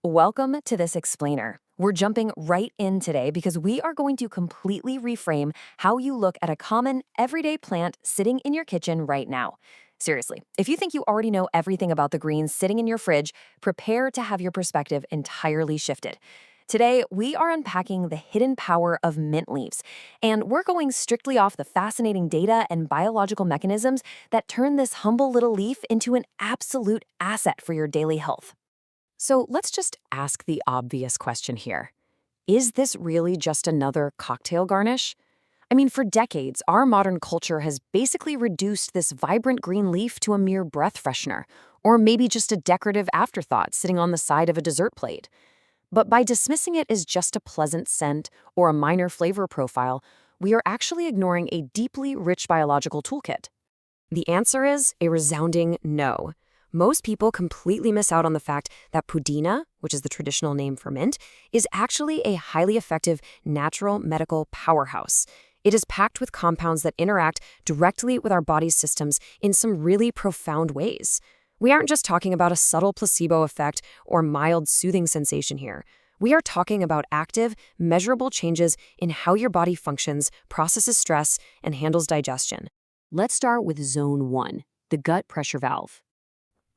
Welcome to this explainer. We're jumping right in today because we are going to completely reframe how you look at a common, everyday plant sitting in your kitchen right now. Seriously, if you think you already know everything about the greens sitting in your fridge, prepare to have your perspective entirely shifted. Today, we are unpacking the hidden power of mint leaves, and we're going strictly off the fascinating data and biological mechanisms that turn this humble little leaf into an absolute asset for your daily health. So let's just ask the obvious question here. Is this really just another cocktail garnish? I mean, for decades, our modern culture has basically reduced this vibrant green leaf to a mere breath freshener, or maybe just a decorative afterthought sitting on the side of a dessert plate. But by dismissing it as just a pleasant scent or a minor flavor profile, we are actually ignoring a deeply rich biological toolkit. The answer is a resounding no. Most people completely miss out on the fact that pudina, which is the traditional name for mint, is actually a highly effective natural medical powerhouse. It is packed with compounds that interact directly with our body's systems in some really profound ways. We aren't just talking about a subtle placebo effect or mild soothing sensation here. We are talking about active, measurable changes in how your body functions, processes stress, and handles digestion. Let's start with Zone 1, the gut pressure valve.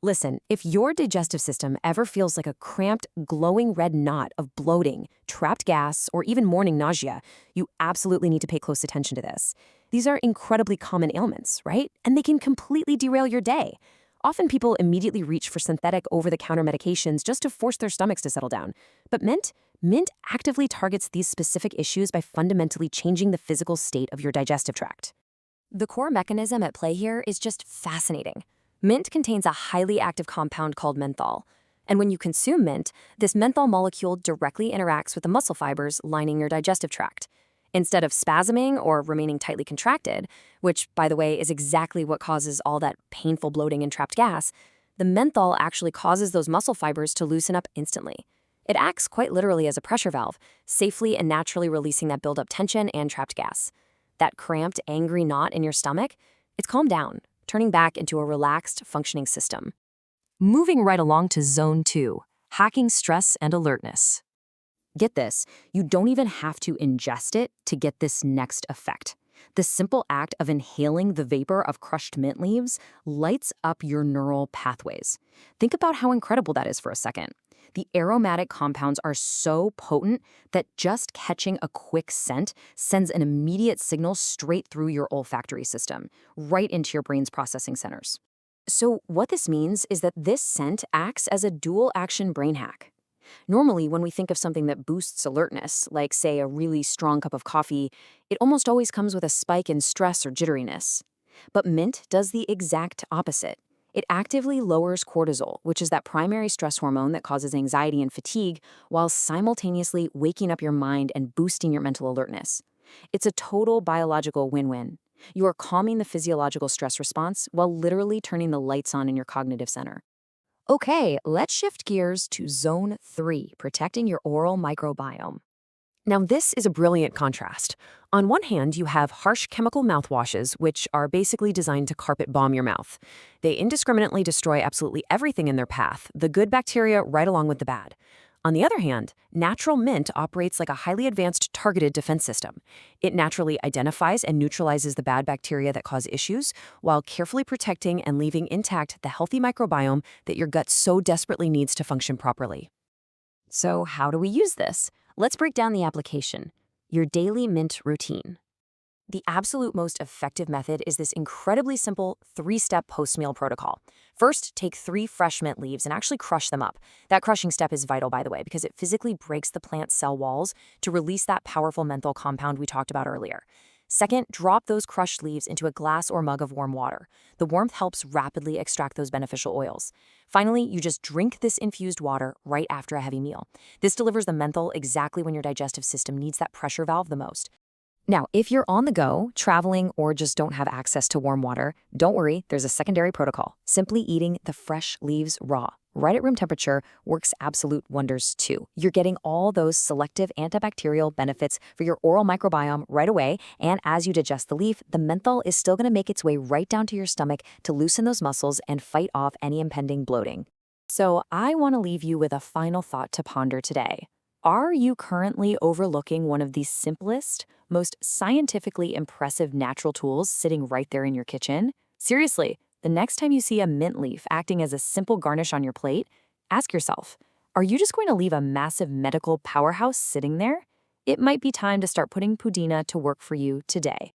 Listen, if your digestive system ever feels like a cramped, glowing red knot of bloating, trapped gas, or even morning nausea, you absolutely need to pay close attention to this. These are incredibly common ailments, right? And they can completely derail your day. Often people immediately reach for synthetic over-the-counter medications just to force their stomachs to settle down. But mint actively targets these specific issues by fundamentally changing the physical state of your digestive tract. The core mechanism at play here is just fascinating. Mint contains a highly active compound called menthol. And when you consume mint, this menthol molecule directly interacts with the muscle fibers lining your digestive tract. Instead of spasming or remaining tightly contracted, which, by the way, is exactly what causes all that painful bloating and trapped gas, the menthol actually causes those muscle fibers to loosen up instantly. It acts quite literally as a pressure valve, safely and naturally releasing that buildup tension and trapped gas. That cramped, angry knot in your stomach, it's calmed down, turning back into a relaxed, functioning system. Moving right along to Zone 2, hacking stress and alertness. Get this, you don't even have to ingest it to get this next effect. The simple act of inhaling the vapor of crushed mint leaves lights up your neural pathways. Think about how incredible that is for a second. The aromatic compounds are so potent that just catching a quick scent sends an immediate signal straight through your olfactory system, right into your brain's processing centers. So what this means is that this scent acts as a dual-action brain hack. Normally, when we think of something that boosts alertness, like, say, a really strong cup of coffee, it almost always comes with a spike in stress or jitteriness. But mint does the exact opposite. It actively lowers cortisol, which is that primary stress hormone that causes anxiety and fatigue, while simultaneously waking up your mind and boosting your mental alertness. It's a total biological win-win. You are calming the physiological stress response while literally turning the lights on in your cognitive center. Okay, let's shift gears to Zone 3, protecting your oral microbiome. Now, this is a brilliant contrast. On one hand, you have harsh chemical mouthwashes, which are basically designed to carpet bomb your mouth. They indiscriminately destroy absolutely everything in their path, the good bacteria right along with the bad. On the other hand, natural mint operates like a highly advanced targeted defense system. It naturally identifies and neutralizes the bad bacteria that cause issues, while carefully protecting and leaving intact the healthy microbiome that your gut so desperately needs to function properly. So how do we use this? Let's break down the application. Your daily mint routine. The absolute most effective method is this incredibly simple 3-step post-meal protocol. First, take 3 fresh mint leaves and actually crush them up. That crushing step is vital, by the way, because it physically breaks the plant's cell walls to release that powerful menthol compound we talked about earlier. Second, drop those crushed leaves into a glass or mug of warm water. The warmth helps rapidly extract those beneficial oils. Finally, you just drink this infused water right after a heavy meal. This delivers the menthol exactly when your digestive system needs that pressure valve the most. Now, if you're on the go, traveling, or just don't have access to warm water, don't worry, there's a secondary protocol. Simply eating the fresh leaves raw, right at room temperature, works absolute wonders too. You're getting all those selective antibacterial benefits for your oral microbiome right away, and as you digest the leaf, the menthol is still going to make its way right down to your stomach to loosen those muscles and fight off any impending bloating. So, I want to leave you with a final thought to ponder today. Are you currently overlooking one of the simplest, most scientifically impressive natural tools sitting right there in your kitchen? Seriously, the next time you see a mint leaf acting as a simple garnish on your plate, ask yourself, are you just going to leave a massive medical powerhouse sitting there? It might be time to start putting Pudina to work for you today.